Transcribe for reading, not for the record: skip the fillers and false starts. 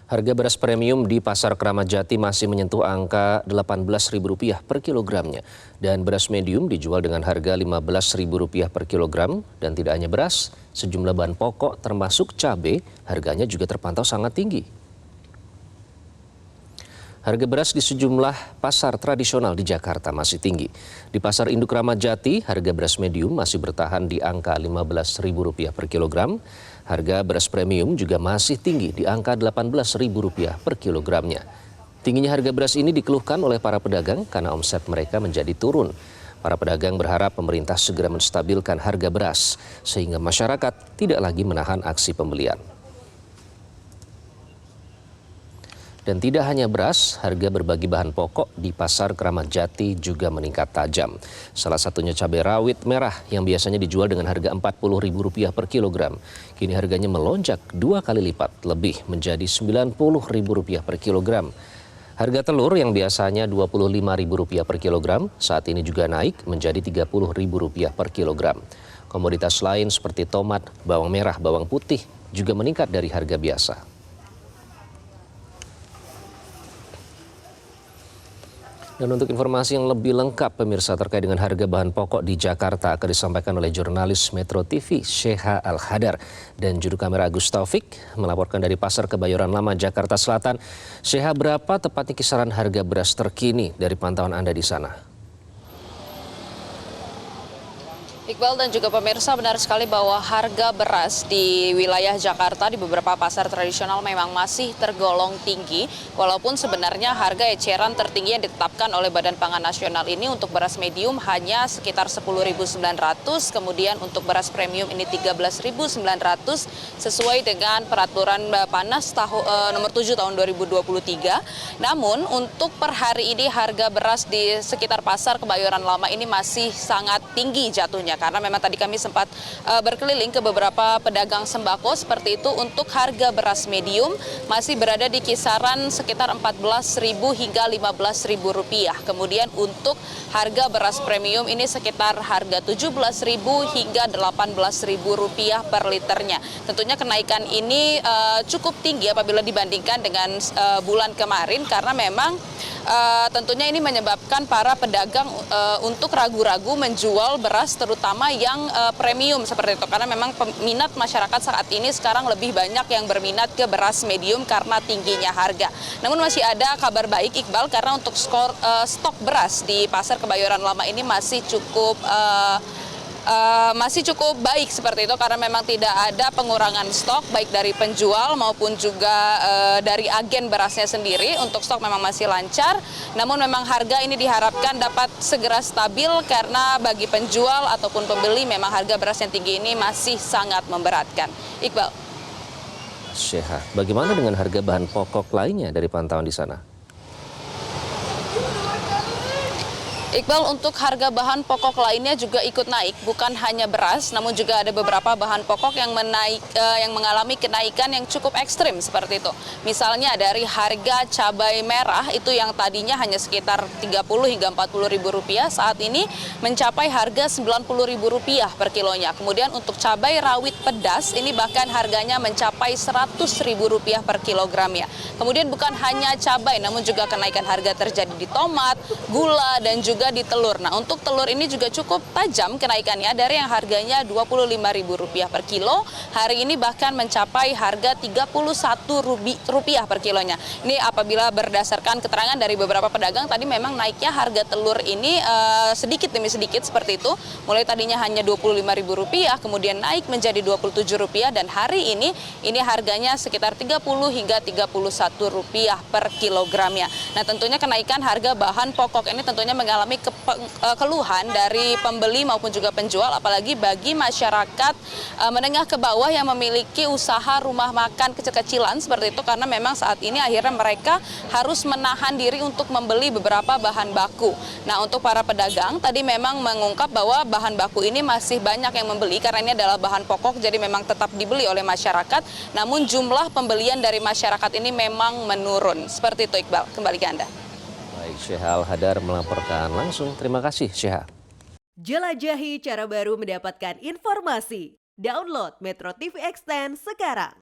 Harga beras premium di Pasar Kramat Jati masih menyentuh angka Rp18.000 per kilogramnya. Dan beras medium dijual dengan harga Rp15.000 per kilogram. Dan tidak hanya beras, sejumlah bahan pokok termasuk cabai harganya juga terpantau sangat tinggi. Harga beras di sejumlah pasar tradisional di Jakarta masih tinggi. Di Pasar Induk Kramat Jati, harga beras medium masih bertahan di angka Rp15.000 per kilogram. Harga beras premium juga masih tinggi di angka Rp18.000 per kilogramnya. Tingginya harga beras ini dikeluhkan oleh para pedagang karena omset mereka menjadi turun. Para pedagang berharap pemerintah segera menstabilkan harga beras sehingga masyarakat tidak lagi menahan aksi pembelian. Dan tidak hanya beras, harga berbagai bahan pokok di Pasar Kramat Jati juga meningkat tajam. Salah satunya cabai rawit merah yang biasanya dijual dengan harga Rp40.000 per kilogram. Kini harganya melonjak 2 kali lipat, lebih menjadi Rp90.000 per kilogram. Harga telur yang biasanya Rp25.000 per kilogram, saat ini juga naik menjadi Rp30.000 per kilogram. Komoditas lain seperti tomat, bawang merah, bawang putih juga meningkat dari harga biasa. Dan untuk informasi yang lebih lengkap pemirsa terkait dengan harga bahan pokok di Jakarta akan disampaikan oleh jurnalis Metro TV Sheha Al-Hadar dan juru kamera Agus Taufik melaporkan dari Pasar Kebayoran Lama Jakarta Selatan. Sheha, berapa tepatnya kisaran harga beras terkini dari pantauan Anda di sana? Iqbal dan juga pemirsa, benar sekali bahwa harga beras di wilayah Jakarta di beberapa pasar tradisional memang masih tergolong tinggi. Walaupun sebenarnya harga eceran tertinggi yang ditetapkan oleh Badan Pangan Nasional ini untuk beras medium hanya sekitar Rp10.900, kemudian untuk beras premium ini Rp13.900 sesuai dengan peraturan Bapanas nomor 7 tahun 2023. Namun untuk per hari ini harga beras di sekitar Pasar Kebayoran Lama ini masih sangat tinggi jatuhnya. Karena memang tadi kami sempat berkeliling ke beberapa pedagang sembako seperti itu. Untuk harga beras medium masih berada di kisaran sekitar Rp14.000 hingga Rp15.000. Kemudian untuk harga beras premium ini sekitar harga Rp17.000 hingga Rp18.000 per liternya. Tentunya kenaikan ini cukup tinggi apabila dibandingkan dengan bulan kemarin karena memang tentunya ini menyebabkan para pedagang untuk ragu-ragu menjual beras terutama yang premium seperti itu. Karena memang minat masyarakat saat ini sekarang lebih banyak yang berminat ke beras medium karena tingginya harga. Namun masih ada kabar baik Iqbal karena untuk stok beras di Pasar Kebayoran Lama ini masih cukup baik seperti itu karena memang tidak ada pengurangan stok baik dari penjual maupun juga dari agen berasnya sendiri. Untuk stok memang masih lancar, namun memang harga ini diharapkan dapat segera stabil karena bagi penjual ataupun pembeli memang harga beras yang tinggi ini masih sangat memberatkan. Iqbal. Sheha, bagaimana dengan harga bahan pokok lainnya dari pantauan di sana? Iqbal, untuk harga bahan pokok lainnya juga ikut naik, bukan hanya beras, namun juga ada beberapa bahan pokok yang mengalami kenaikan yang cukup ekstrim seperti itu. Misalnya dari harga cabai merah itu yang tadinya hanya sekitar Rp30 hingga Rp40.000, saat ini mencapai harga Rp90.000 per kilonya. Kemudian untuk cabai rawit pedas ini bahkan harganya mencapai Rp100.000 per kilogramnya. Kemudian bukan hanya cabai, namun juga kenaikan harga terjadi di tomat, gula, dan juga di telur. Nah, untuk telur ini juga cukup tajam kenaikannya dari yang harganya Rp25.000 per kilo, hari ini bahkan mencapai harga Rp31 per kilonya. Ini apabila berdasarkan keterangan dari beberapa pedagang, tadi memang naiknya harga telur ini sedikit demi sedikit seperti itu. Mulai tadinya hanya Rp25.000, kemudian naik menjadi Rp27 dan hari ini harganya sekitar Rp30 hingga Rp31 per kilogramnya. Nah, tentunya kenaikan harga bahan pokok ini tentunya mengalami keluhan dari pembeli maupun juga penjual, apalagi bagi masyarakat menengah ke bawah yang memiliki usaha rumah makan kecil-kecilan seperti itu, karena memang saat ini akhirnya mereka harus menahan diri untuk membeli beberapa bahan baku. Nah, untuk para pedagang tadi memang mengungkap bahwa bahan baku ini masih banyak yang membeli karena ini adalah bahan pokok, jadi memang tetap dibeli oleh masyarakat, namun jumlah pembelian dari masyarakat ini memang menurun. Seperti itu Iqbal, kembali ke Anda. Baik, Sheha Al-Hadar melaporkan langsung. Terima kasih, Sheha. Jelajahi cara baru mendapatkan informasi. Download Metro TV Extend sekarang.